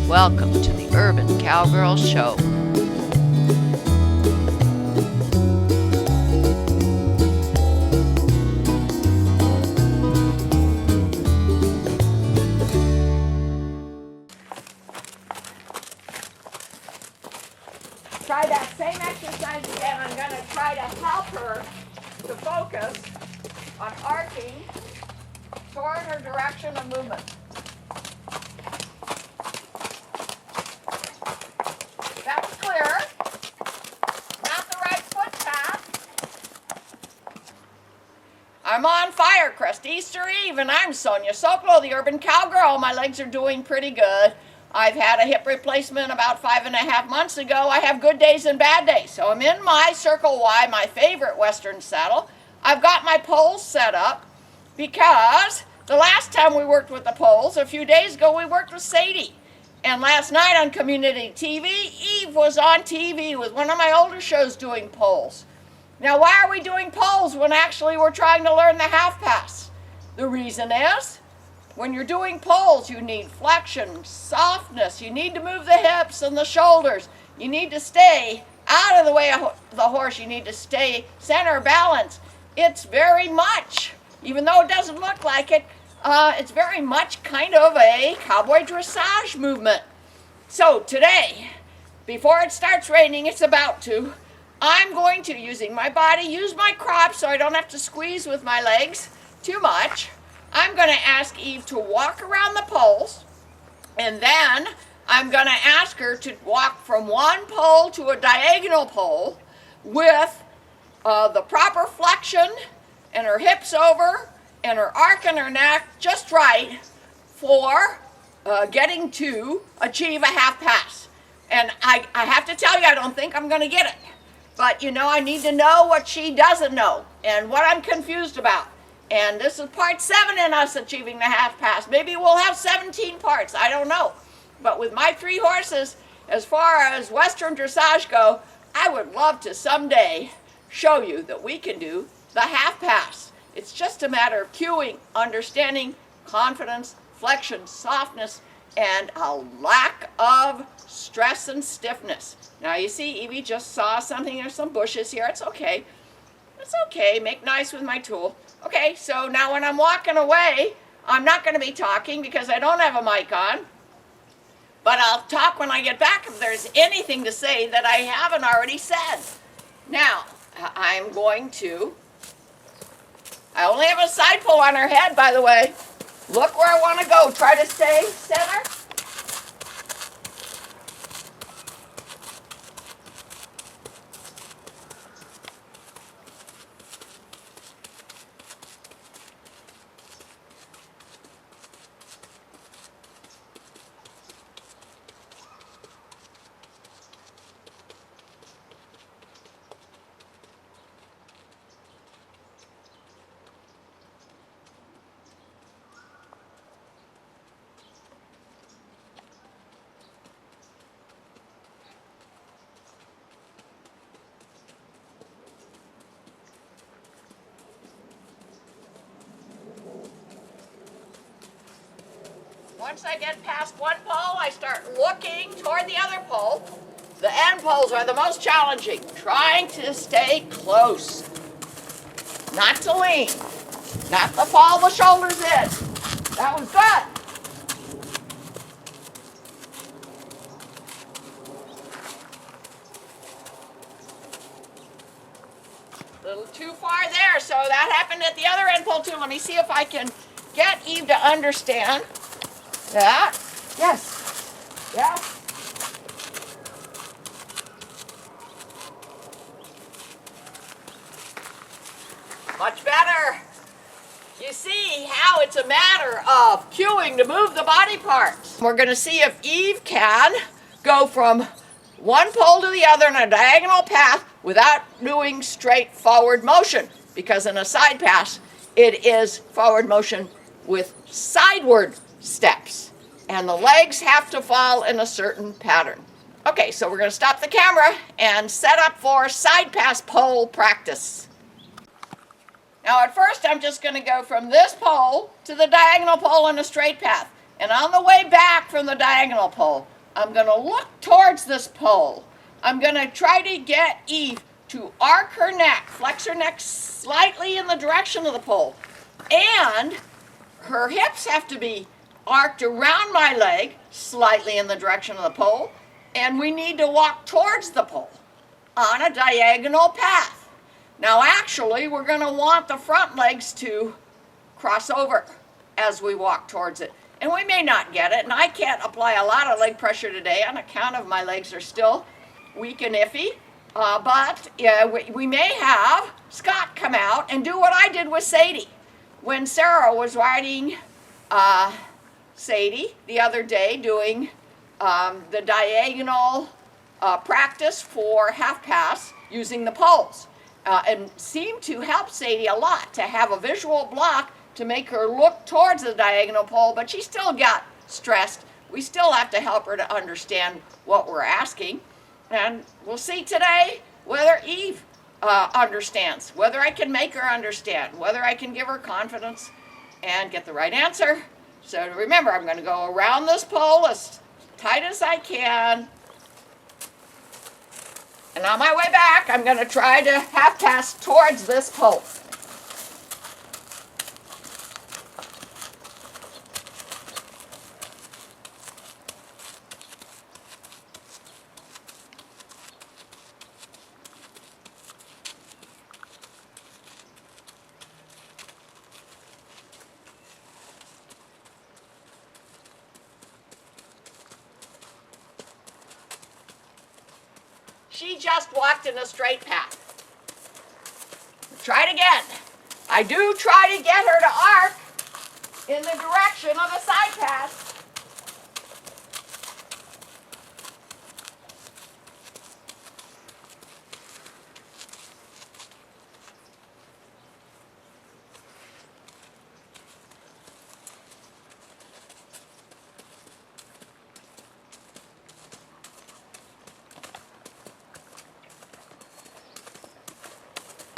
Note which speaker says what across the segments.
Speaker 1: Welcome to the Urban Cowgirl Show.
Speaker 2: Try that same exercise again. I'm going to try to help her to focus on arcing toward her direction of movement. That's clear. Not the right foot path. I'm on fire, Crest Easter Eve, and I'm Sonia Sokolow, the Urban Cowgirl. My legs are doing pretty good. I've had a hip replacement about 5.5 months ago. I have good days and bad days. So I'm in my Circle Y, my favorite Western saddle. I've got my poles set up because the last time we worked with the poles, a few days ago, we worked with Sadie. And last night on community TV, Eve was on TV with one of my older shows doing poles. Now, why are we doing poles when actually we're trying to learn the half pass? The reason is, when you're doing poles, you need flexion, softness. You need to move the hips and the shoulders. You need to stay out of the way of the horse. You need to stay center balance. It's very much, even though it doesn't look like it, it's very much kind of a cowboy dressage movement. So today, before it starts raining, it's about to, I'm going to, using my body, use my crop so I don't have to squeeze with my legs too much. I'm going to ask Eve to walk around the poles, and then I'm going to ask her to walk from one pole to a diagonal pole with the proper flexion and her hips over and her arc in her neck just right for getting to achieve a half pass. And I have to tell you, I don't think I'm going to get it. But, you know, I need to know what she doesn't know and what I'm confused about. And this is part 7 in us achieving the half pass. Maybe we'll have 17 parts, I don't know. But with my 3 horses, as far as Western dressage go, I would love to someday show you that we can do the half pass. It's just a matter of cueing, understanding, confidence, flexion, softness, and a lack of stress and stiffness. Now you see, Evie just saw something, there's some bushes here, it's okay. It's okay, make nice with my tool. Okay, so now when I'm walking away, I'm not going to be talking because I don't have a mic on. But I'll talk when I get back if there's anything to say that I haven't already said. Now, I'm going to, I only have a side pull on her head, by the way. Look where I want to go. Try to stay center. Once I get past one pole, I start looking toward the other pole. The end poles are the most challenging. Trying to stay close. Not to lean. Not to fall the shoulders in. That was good. A little too far there, so that happened at the other end pole too. Let me see if I can get Eve to understand that. Yes. Yes. Much better. You see how it's a matter of cueing to move the body parts. We're going to see if Eve can go from one pole to the other in a diagonal path without doing straight forward motion. Because in a side pass, it is forward motion with sideward steps. And the legs have to fall in a certain pattern. Okay, so we're going to stop the camera and set up for side pass pole practice. Now at first I'm just going to go from this pole to the diagonal pole in a straight path. And on the way back from the diagonal pole, I'm going to look towards this pole. I'm going to try to get Eve to arc her neck, flex her neck slightly in the direction of the pole. And her hips have to be arced around my leg, slightly in the direction of the pole. And we need to walk towards the pole on a diagonal path. Now actually, we're going to want the front legs to cross over as we walk towards it. And we may not get it, and I can't apply a lot of leg pressure today on account of my legs are still weak and iffy. But we may have Scott come out and do what I did with Sadie. When Sarah was riding Sadie the other day doing the diagonal practice for half pass using the poles. And seemed to help Sadie a lot to have a visual block to make her look towards the diagonal pole, but she still got stressed. We still have to help her to understand what we're asking. And we'll see today whether Eve understands, whether I can make her understand, whether I can give her confidence and get the right answer. So remember, I'm going to go around this pole as tight as I can. And on my way back, I'm going to try to half pass towards this pole. She just walked in a straight path. Try it again. I do try to get her to arc in the direction of the side path.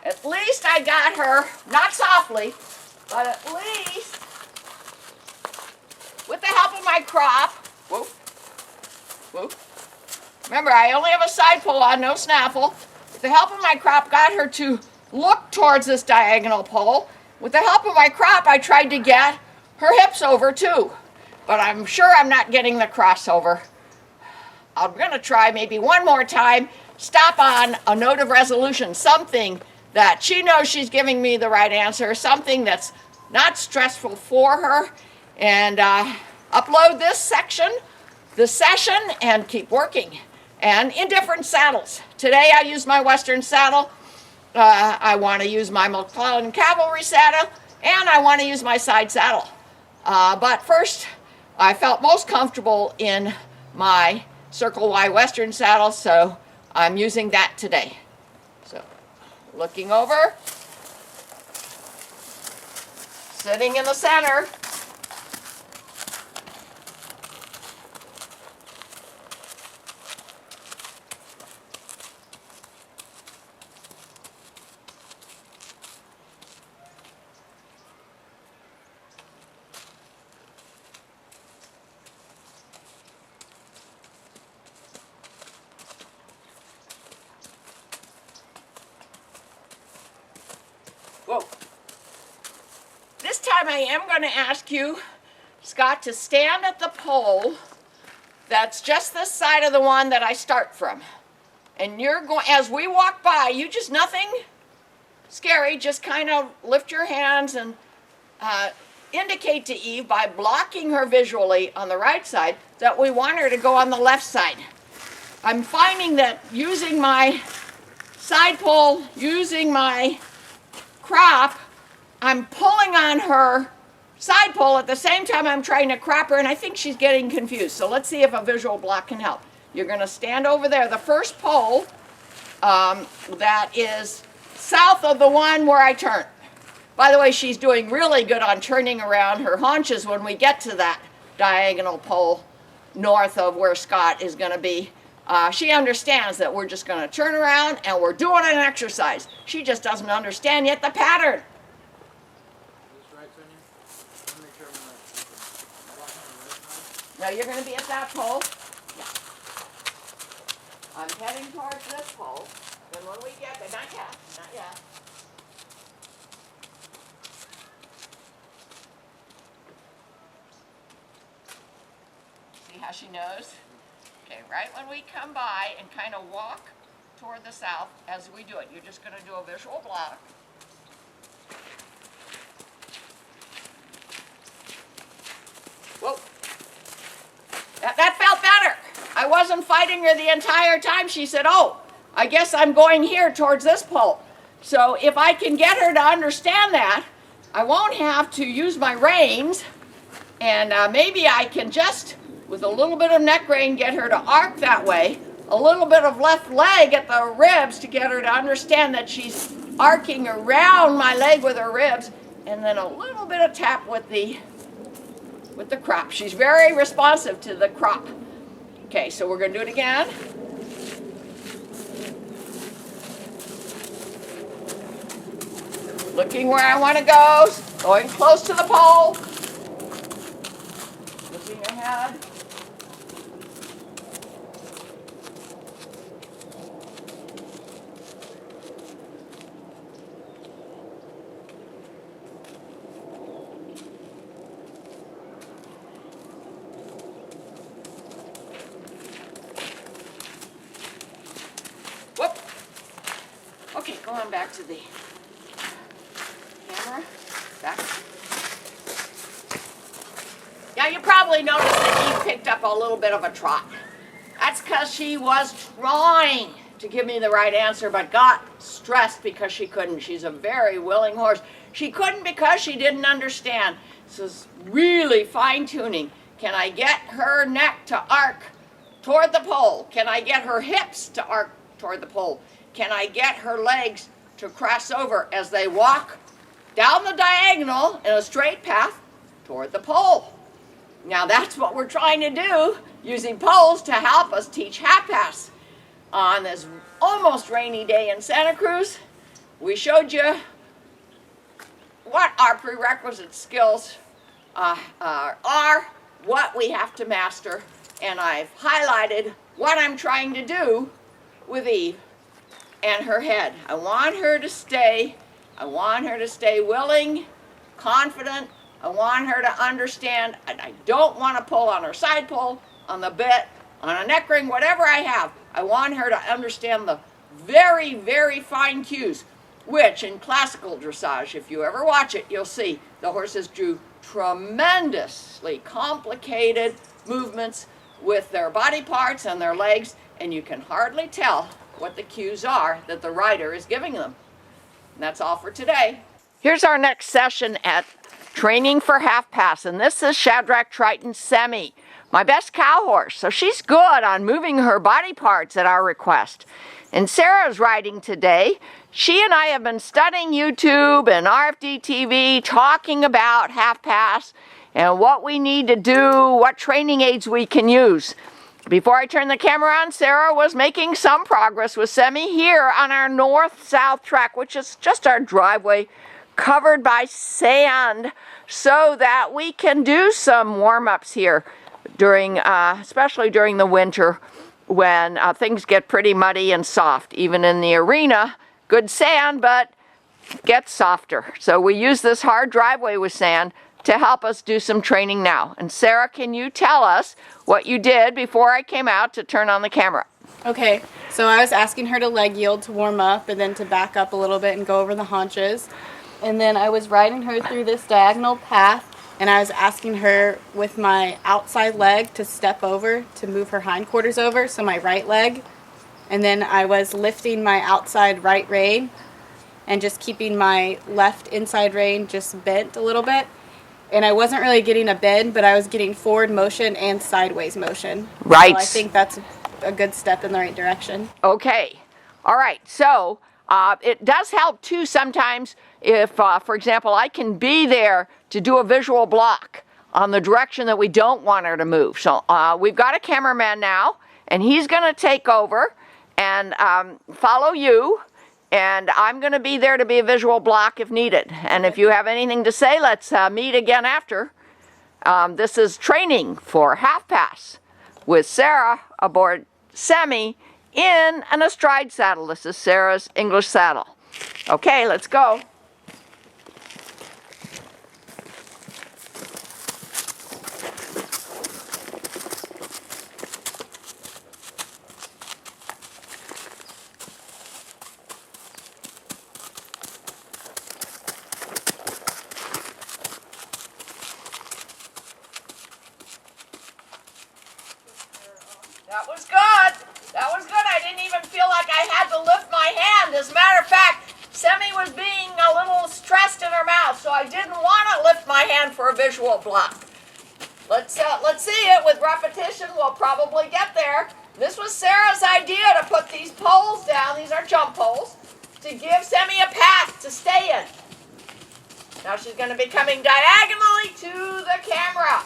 Speaker 2: At least I got her, not softly, but at least with the help of my crop. Whoop, whoop. Remember, I only have a side pole on, no snaffle. With the help of my crop, got her to look towards this diagonal pole. With the help of my crop, I tried to get her hips over too. But I'm sure I'm not getting the crossover. I'm going to try maybe one more time, stop on a note of resolution, something that she knows she's giving me the right answer, something that's not stressful for her, and upload this section, this session, and keep working. And in different saddles. Today I use my Western saddle. I want to use my McClellan Cavalry saddle, and I want to use my side saddle. But first, I felt most comfortable in my Circle Y Western saddle, so I'm using that today. So, looking over, sitting in the center. Whoa. This time I am going to ask you, Scott, to stand at the pole that's just this side of the one that I start from. And you're going, as we walk by, you just, nothing scary, just kind of lift your hands and indicate to Eve by blocking her visually on the right side that we want her to go on the left side. I'm finding that using my side pole, using my crop, I'm pulling on her side pole at the same time I'm trying to crop her, and I think she's getting confused. So let's see if a visual block can help. You're going to stand over there. The first pole that is south of the one where I turn. By the way, she's doing really good on turning around her haunches when we get to that diagonal pole north of where Scott is going to be. She understands that we're just going to turn around and we're doing an exercise. She just doesn't understand yet the pattern. Now you're going to be at that pole. Yeah. I'm heading towards this pole, and when we get there, not yet, not yet. See how she knows? Okay, right when we come by and kind of walk toward the south as we do it, you're just going to do a visual block. Whoa. That felt better. I wasn't fighting her the entire time. She said, oh, I guess I'm going here towards this pole. So if I can get her to understand that, I won't have to use my reins, and maybe I can just, with a little bit of neck rein, get her to arc that way, a little bit of left leg at the ribs to get her to understand that she's arcing around my leg with her ribs, and then a little bit of tap with the crop. She's very responsive to the crop. Okay, so we're going to do it again. Looking where I want to go, going close to the pole. Looking ahead. Whoop. Okay, going back to the camera. Back. Now you probably noticed that Eve picked up a little bit of a trot. That's because she was trying to give me the right answer, but got stressed because she couldn't. She's a very willing horse. She couldn't because she didn't understand. This is really fine-tuning. Can I get her neck to arc toward the pole? Can I get her hips to arc toward the pole? Can I get her legs to cross over as they walk down the diagonal in a straight path toward the pole? Now that's what we're trying to do, using poles to help us teach half-pass. On this almost rainy day in Santa Cruz, we showed you what our prerequisite skills are, what we have to master, and I've highlighted what I'm trying to do with Eve and her head. I want her to stay willing, confident. I want her to understand, and I don't want to pull on her side pole, on the bit, on a neck ring, whatever I have. I want her to understand the very, very fine cues, which in classical dressage, if you ever watch it, you'll see the horses do tremendously complicated movements with their body parts and their legs, and you can hardly tell what the cues are that the rider is giving them. And that's all for today. Here's our next session at Training for Half Pass, and this is Shadrach Triton Semi, my best cow horse. So she's good on moving her body parts at our request. And Sarah's riding today. She and I have been studying YouTube and RFD TV, talking about half pass and what we need to do, what training aids we can use. Before I turned the camera on, Sarah was making some progress with Semi here on our north-south track, which is just our driveway covered by sand, so that we can do some warm-ups here during, especially during the winter, when things get pretty muddy and soft. Even in the arena, good sand, but gets softer. So we use this hard driveway with sand to help us do some training now. And Sarah, can you tell us what you did before I came out to turn on the camera?
Speaker 3: Okay, so I was asking her to leg yield to warm up and then to back up a little bit and go over the haunches. And then I was riding her through this diagonal path, and I was asking her with my outside leg to step over, to move her hindquarters over, so my right leg. And then I was lifting my outside right rein and just keeping my left inside rein just bent a little bit. And I wasn't really getting a bend, but I was getting forward motion and sideways motion.
Speaker 2: Right.
Speaker 3: So I think that's a good step in the right direction.
Speaker 2: Okay. All right. So it does help too sometimes if, for example, I can be there to do a visual block on the direction that we don't want her to move. So we've got a cameraman now, and he's going to take over and follow you. And I'm going to be there to be a visual block if needed. And if you have anything to say, let's meet again after. This is Training for Half Pass with Sarah aboard Semi in an astride saddle. This is Sarah's English saddle. Okay, let's go. That was good. That was good. I didn't even feel like I had to lift my hand. As a matter of fact, Semi was being a little stressed in her mouth, so I didn't want to lift my hand for a visual block. Let's see it. With repetition, we'll probably get there. This was Sarah's idea to put these poles down. These are jump poles to give Semi a path to stay in. Now she's going to be coming diagonally to the camera.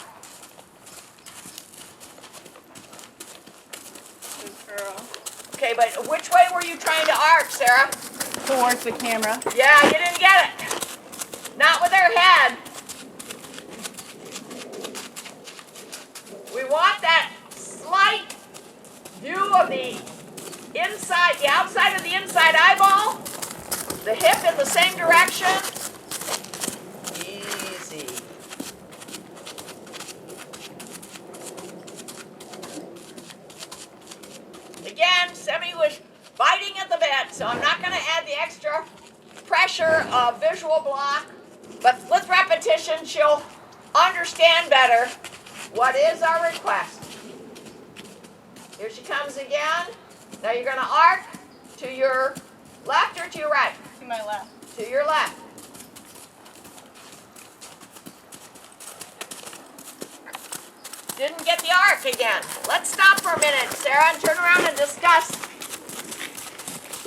Speaker 3: Girl.
Speaker 2: Okay, but which way were you trying to arc, Sarah?
Speaker 3: Towards the camera.
Speaker 2: Yeah, you didn't get it. Not with her head. We want that slight view of the inside, the outside of the inside eyeball, the hip in the same direction. Easy. Again, Semi was biting at the bit, so I'm not going to add the extra pressure of visual block, but with repetition, she'll understand better what is our request. Here she comes again. Now you're going to arc to your left or to your right?
Speaker 3: To my left.
Speaker 2: To your left. Didn't get the arc again. Let's stop for a minute, Sarah, and turn around and discuss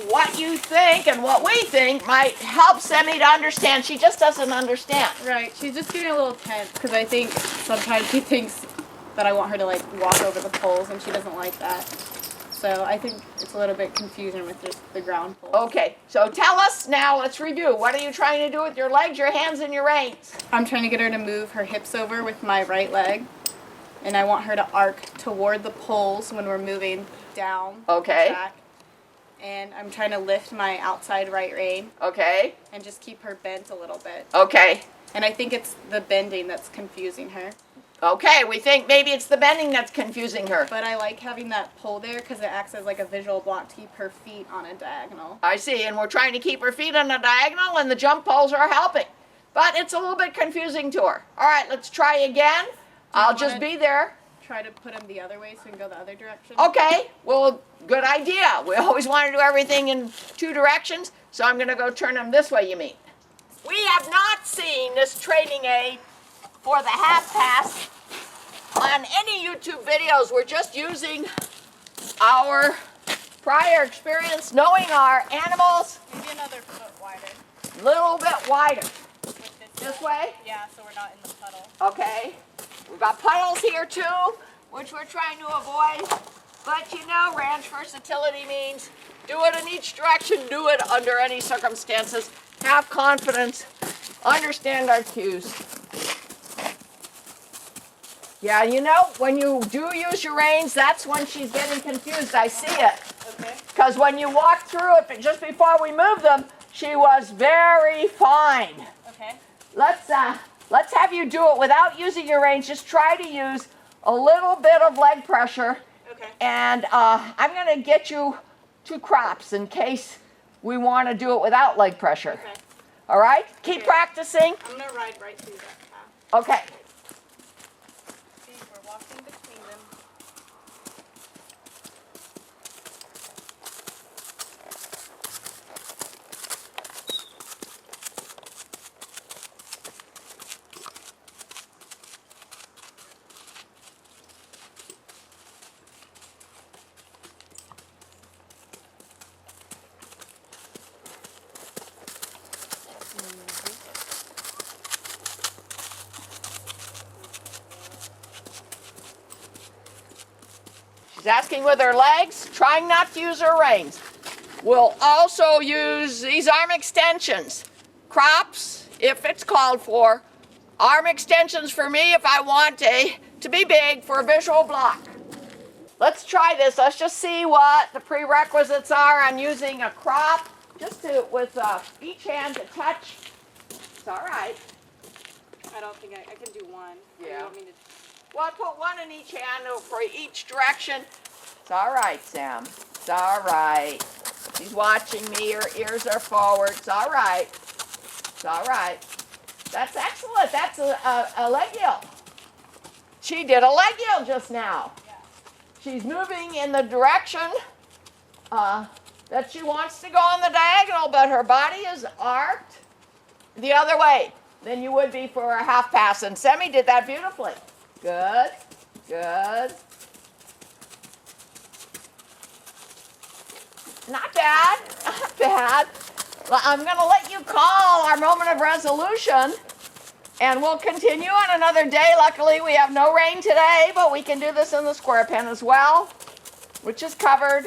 Speaker 2: what you think and what we think might help Semi to understand. She just doesn't understand.
Speaker 3: Right. She's just getting a little tense because I think sometimes she thinks that I want her to like walk over the poles, and she doesn't like that. So I think it's a little bit confusing with just the ground poles.
Speaker 2: Okay, so tell us now, let's review. What are you trying to do with your legs, your hands, and your reins?
Speaker 3: I'm trying to get her to move her hips over with my right leg, and I want her to arc toward the poles when we're moving down
Speaker 2: Okay.
Speaker 3: the track. And I'm trying to lift my outside right rein
Speaker 2: Okay,
Speaker 3: and just keep her bent a little bit.
Speaker 2: okay.
Speaker 3: And I think it's the bending that's confusing her.
Speaker 2: Okay, we think maybe it's the bending that's confusing her.
Speaker 3: But I like having that pole there because it acts as like a visual block to keep her feet on a diagonal.
Speaker 2: I see, and we're trying to keep her feet on a diagonal, and the jump poles are helping. But it's a little bit confusing to her. All right, let's try again. I'll just be there.
Speaker 3: Try to put them the other way so we can go the other direction.
Speaker 2: Okay, well, good idea. We always want to do everything in two directions, so I'm going to go turn them this way, you mean. We have not seen this training aid for the half pass on any YouTube videos. We're just using our prior experience, knowing our animals
Speaker 3: Maybe another foot wider.
Speaker 2: a little bit wider.
Speaker 3: With
Speaker 2: This way?
Speaker 3: Yeah, so we're not in the puddle.
Speaker 2: Okay. We've got puddles here too, which we're trying to avoid. But you know, ranch versatility means do it in each direction, do it under any circumstances. Have confidence, understand our cues. Yeah, you know, when you do use your reins, that's when she's getting confused. I see it.
Speaker 3: Okay.
Speaker 2: Because when you walked through it, but just before we moved them, she was very fine.
Speaker 3: Okay.
Speaker 2: Let's have you do it without using your reins. Just try to use a little bit of leg pressure.
Speaker 3: Okay.
Speaker 2: And I'm going to get you 2 crops in case we want to do it without leg pressure.
Speaker 3: Okay.
Speaker 2: All right? Keep practicing.
Speaker 3: I'm going to ride right through that path.
Speaker 2: Okay.
Speaker 3: See, we're walking between them.
Speaker 2: She's asking with her legs, trying not to use her reins. We'll also use these arm extensions. Crops, if it's called for. Arm extensions for me if I want to be big for a visual block. Let's try this. Let's just see what the prerequisites are on using a crop. Just with each hand to touch. It's all right.
Speaker 3: I don't think I can do one.
Speaker 2: Yeah.
Speaker 3: You want me to...
Speaker 2: Well, I put one in each hand for each direction. It's all right, Sam. It's all right. She's watching me. Her ears are forward. It's all right. It's all right. That's excellent. That's a leg yield. She did a leg yield just now.
Speaker 3: Yeah.
Speaker 2: She's moving in the direction that she wants to go on the diagonal, but her body is arced the other way than you would be for a half pass. And Semi did that beautifully. Good, good. Not bad, not bad. Well, I'm going to let you call our moment of resolution, and we'll continue on another day. Luckily, we have no rain today, but we can do this in the square pen as well, which is covered.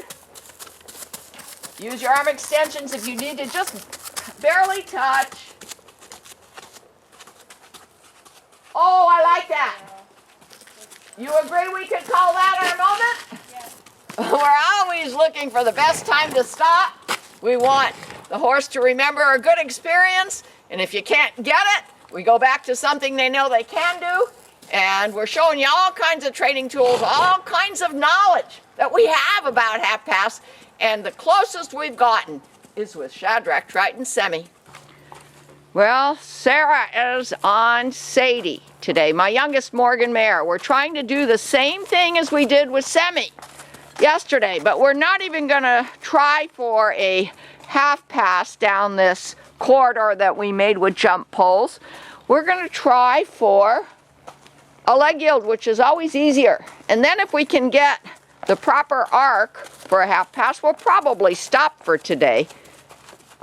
Speaker 2: Use your arm extensions if you need to just barely touch. Oh, I like that. You agree we could call that our moment?
Speaker 3: Yes.
Speaker 2: We're always looking for the best time to stop. We want the horse to remember a good experience, and if you can't get it, we go back to something they know they can do, and we're showing you all kinds of training tools, all kinds of knowledge that we have about half pass, and the closest we've gotten is with Shadrach, Triton, Semi. Well, Sarah is on Sadie today, my youngest Morgan mare. We're trying to do the same thing as we did with Semi yesterday, but we're not even going to try for a half pass down this corridor that we made with jump poles. We're going to try for a leg yield, which is always easier. And then if we can get the proper arc for a half pass, we'll probably stop for today,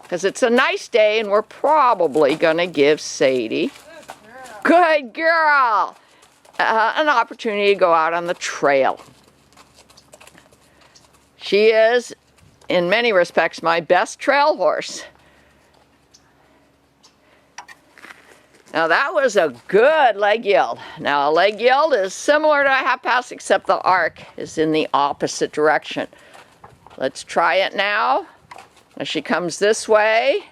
Speaker 2: because it's a nice day and we're probably going to give Sadie, good girl, an opportunity to go out on the trail. She is, in many respects, my best trail horse. Now that was a good leg yield. Now a leg yield is similar to a half pass, except the arc is in the opposite direction. Let's try it now. As she comes this way.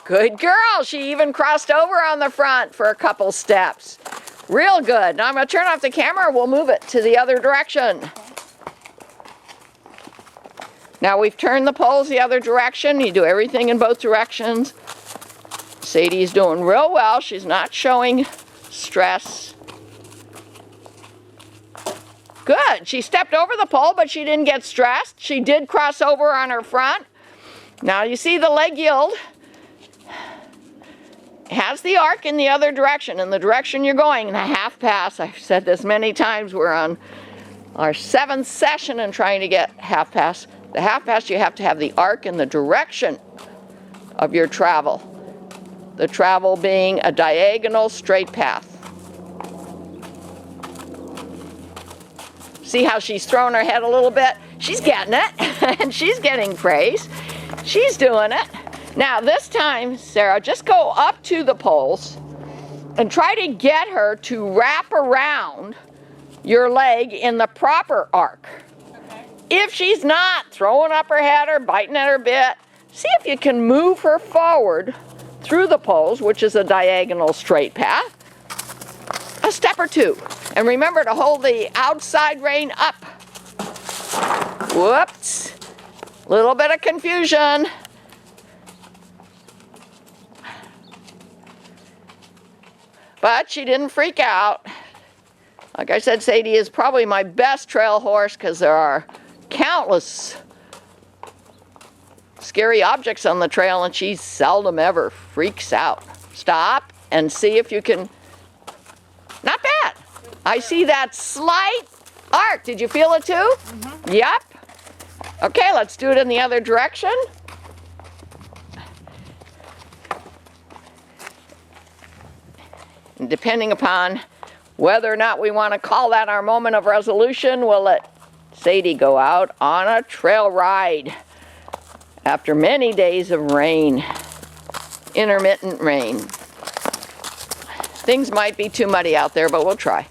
Speaker 2: Good girl. She even crossed over on the front for a couple steps. Real good. Now I'm going to turn off the camera. We'll move it to the other direction. Now we've turned the poles the other direction. You do everything in both directions. Sadie's doing real well. She's not showing stress. Good. She stepped over the pole, but she didn't get stressed. She did cross over on her front. Now you see the leg yield has the arc in the other direction, in the direction you're going. In a half pass, I've said this many times, we're on our 7th session and trying to get half pass. The half pass, you have to have the arc in the direction of your travel. The travel being a diagonal straight path. See how she's throwing her head a little bit? She's getting it, and she's getting praise. She's doing it. Now this time, Sarah, just go up to the poles and try to get her to wrap around your leg in the proper arc.
Speaker 3: Okay.
Speaker 2: If she's not throwing up her head or biting at her bit, see if you can move her forward through the poles, which is a diagonal straight path, a step or two. And remember to hold the outside rein up. Whoops. Little bit of confusion. But she didn't freak out. Like I said, Sadie is probably my best trail horse because there are countless scary objects on the trail and she seldom ever freaks out. Stop and see if you can. Not bad. I see that slight arc. Did you feel it too? Mm-hmm. Yep. Okay, let's do it in the other direction. And depending upon whether or not we want to call that our moment of resolution, we'll let Sadie go out on a trail ride. After many days of rain, intermittent rain. Things might be too muddy out there, but we'll try.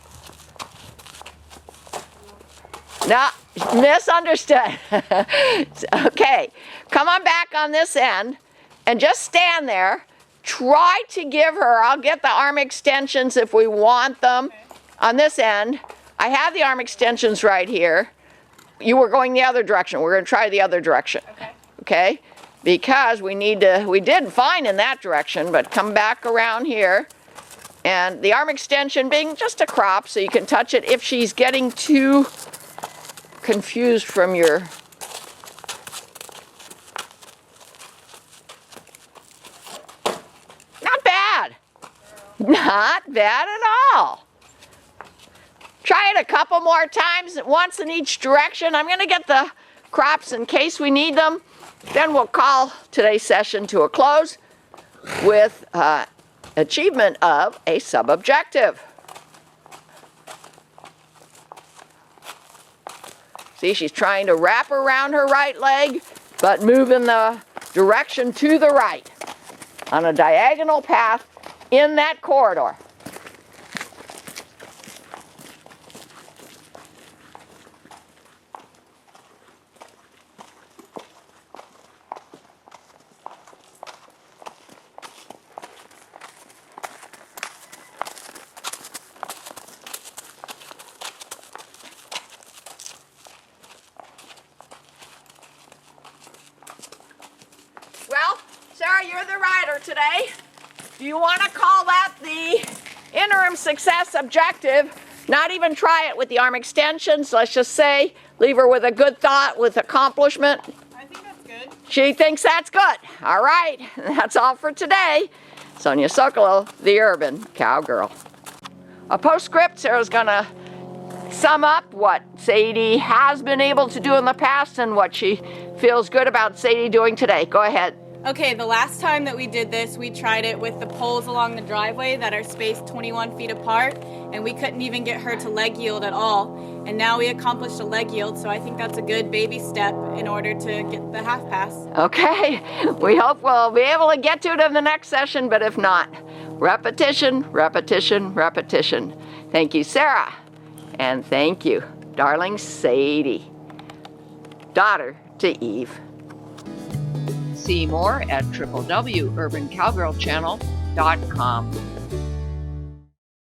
Speaker 2: No, misunderstood. Okay, come on back on this end and just stand there. Try to give her, I'll get the arm extensions if we want them. On this end, I have the arm extensions right here. You were going the other direction. We're going to try the other direction. Okay? Because we did fine in that direction, but come back around here. And the arm extension being just a crop, so you can touch it if she's getting too confused from your... Not bad. Not bad at all. Try it a couple more times, once in each direction. I'm going to get the crops in case we need them. Then we'll call today's session to a close with achievement of a sub-objective. See, she's trying to wrap around her right leg, but move in the direction to the right on a diagonal path in that corridor. Well, Sarah, you're the rider today. Do you want to call that the interim success objective? Not even try it with the arm extensions. Let's just say, leave her with a good thought, with accomplishment.
Speaker 3: I think that's good.
Speaker 2: She thinks that's good. All right, that's all for today. Sonia Sokolow, the Urban Cowgirl. A postscript, Sarah's gonna sum up what Sadie has been able to do in the past and what she feels good about Sadie doing today. Go ahead.
Speaker 3: Okay, the last time that we did this, we tried it with the poles along the driveway that are spaced 21 feet apart, and we couldn't even get her to leg yield at all. And now we accomplished a leg yield, so I think that's a good baby step in order to get the half pass.
Speaker 2: Okay, we hope we'll be able to get to it in the next session, but if not, repetition, repetition, repetition. Thank you, Sarah, and thank you, darling Sadie, daughter to Eve.
Speaker 1: See more at www.urbancowgirlchannel.com.